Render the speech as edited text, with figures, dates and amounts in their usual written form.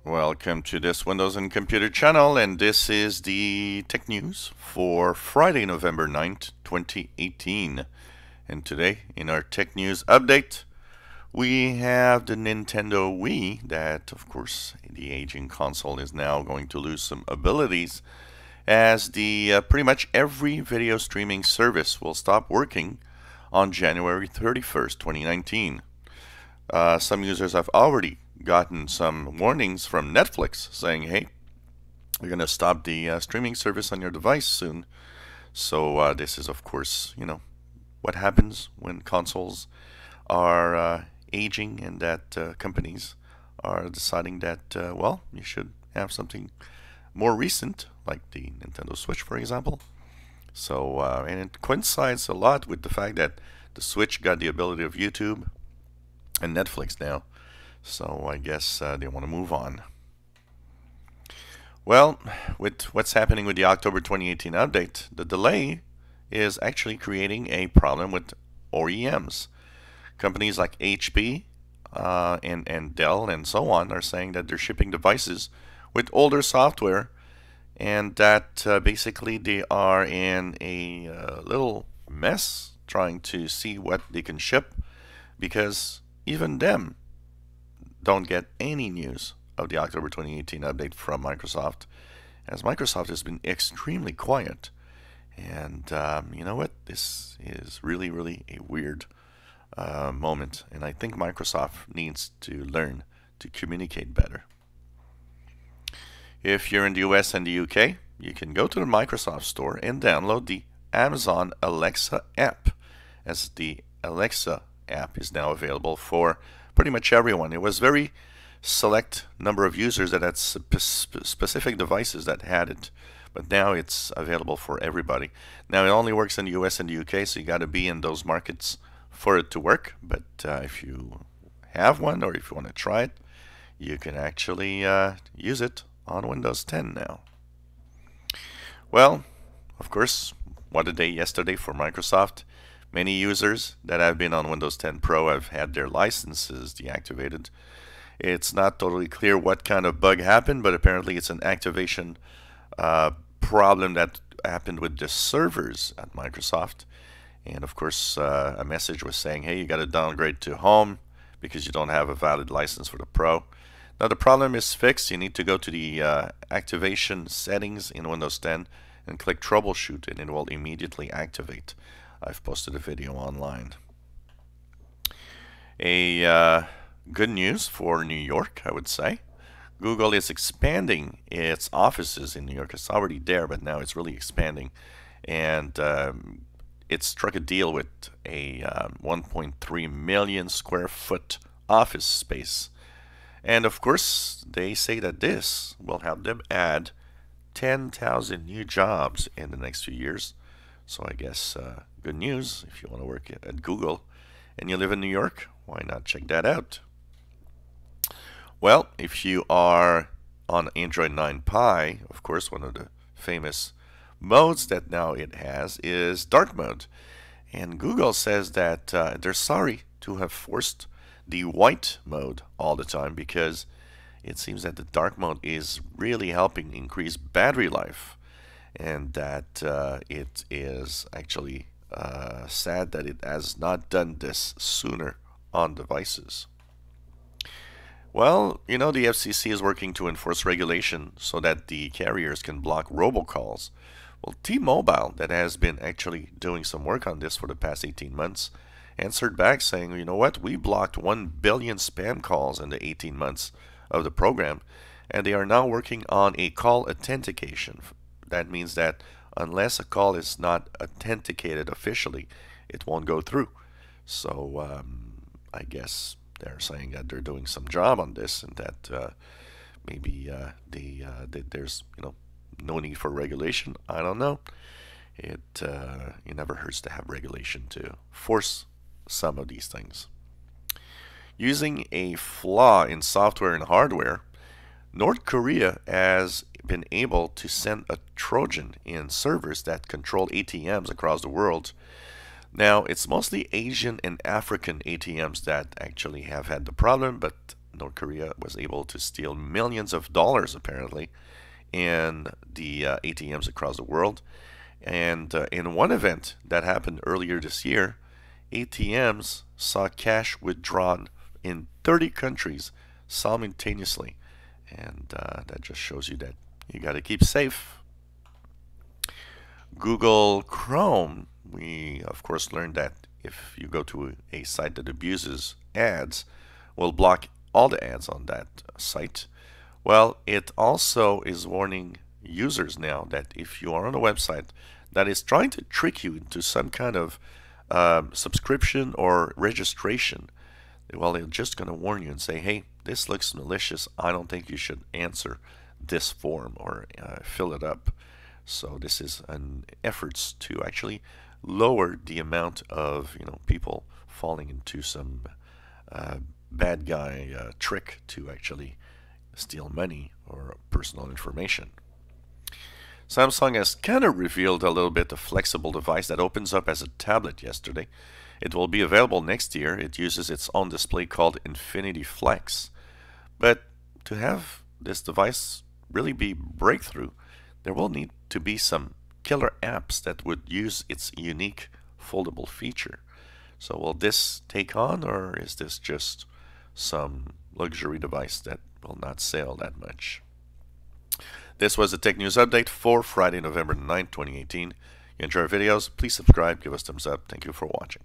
Welcome to this Windows and Computer channel, and this is the tech news for Friday, November 9th, 2018. And today, in our tech news update, we have the Nintendo Wii that, of course, the aging console is now going to lose some abilities as the pretty much every video streaming service will stop working on January 31st, 2019. Some users have already gotten some warnings from Netflix saying, hey, we're going to stop the streaming service on your device soon. So this is, of course, what happens when consoles are aging and that companies are deciding that, well, you should have something more recent, like the Nintendo Switch, for example. So, and it coincides a lot with the fact that the Switch got the ability of YouTube and Netflix now. So I guess they want to move on. Well, with what's happening with the October 2018 update, the delay is actually creating a problem with OEMs. Companies like HP and Dell and so on are saying that they're shipping devices with older software, and that basically they are in a little mess trying to see what they can ship, because even them don't get any news of the October 2018 update from Microsoft, as Microsoft has been extremely quiet. And you know what? This is really, really a weird moment, and I think Microsoft needs to learn to communicate better. If you're in the US and the UK, you can go to the Microsoft Store and download the Amazon Alexa app, as the Alexa app is now available for pretty much everyone. It was very select number of users that had specific devices that had it, but now it's available for everybody. Now it only works in the US and the UK, so you got to be in those markets for it to work. But if you have one, or if you want to try it, you can actually use it on Windows 10 now. Well, of course, what a day yesterday for Microsoft. Many users that have been on Windows 10 Pro have had their licenses deactivated. It's not totally clear what kind of bug happened, but apparently it's an activation problem that happened with the servers at Microsoft. And of course, a message was saying, hey, you got to downgrade to Home because you don't have a valid license for the Pro. Now the problem is fixed. You need to go to the activation settings in Windows 10 and click Troubleshoot, and it will immediately activate. I've posted a video online. Good news for New York, I would say. Google is expanding its offices in New York. It's already there, but now it's really expanding. And it struck a deal with a 1.3 million square foot office space. And of course, they say that this will help them add 10,000 new jobs in the next few years. So I guess good news if you want to work at Google and you live in New York. Why not check that out? Well, if you are on Android 9 Pie, of course, one of the famous modes that now it has is dark mode. And Google says that they're sorry to have forced the white mode all the time, because it seems that the dark mode is really helping increase battery life, and that it is actually sad that it has not done this sooner on devices. Well, the FCC is working to enforce regulation so that the carriers can block robocalls. Well, T-Mobile, that has been actually doing some work on this for the past 18 months, answered back saying, you know what, we blocked 1 billion spam calls in the 18 months of the program, and they are now working on a call authentication. That means that unless a call is not authenticated officially, it won't go through. So I guess they're saying that they're doing some job on this, and that maybe there's no need for regulation. I don't know. It never hurts to have regulation to force some of these things. Using a flaw in software and hardware, North Korea has been able to send a Trojan in servers that control ATMs across the world. Now, it's mostly Asian and African ATMs that actually have had the problem, but North Korea was able to steal millions of dollars, apparently, in the ATMs across the world. And in one event that happened earlier this year, ATMs saw cash withdrawn in 30 countries simultaneously. And that just shows you that you got to keep safe. Google Chrome, we of course learned that if you go to a site that abuses ads, will block all the ads on that site. Well, it also is warning users now that if you are on a website that is trying to trick you into some kind of subscription or registration, well, they're just going to warn you and say, hey, this looks malicious. I don't think you should answer this form or fill it up. So this is an efforts to actually lower the amount of people falling into some bad guy trick to actually steal money or personal information. Samsung has kind of revealed a little bit a flexible device that opens up as a tablet yesterday. It will be available next year. It uses its own display called Infinity Flex. But to have this device really be breakthrough, there will need to be some killer apps that would use its unique foldable feature. So will this take on, or is this just some luxury device that will not sell that much? This was the Tech News Update for Friday, November 9, 2018. You enjoy our videos, please subscribe, give us thumbs up. Thank you for watching.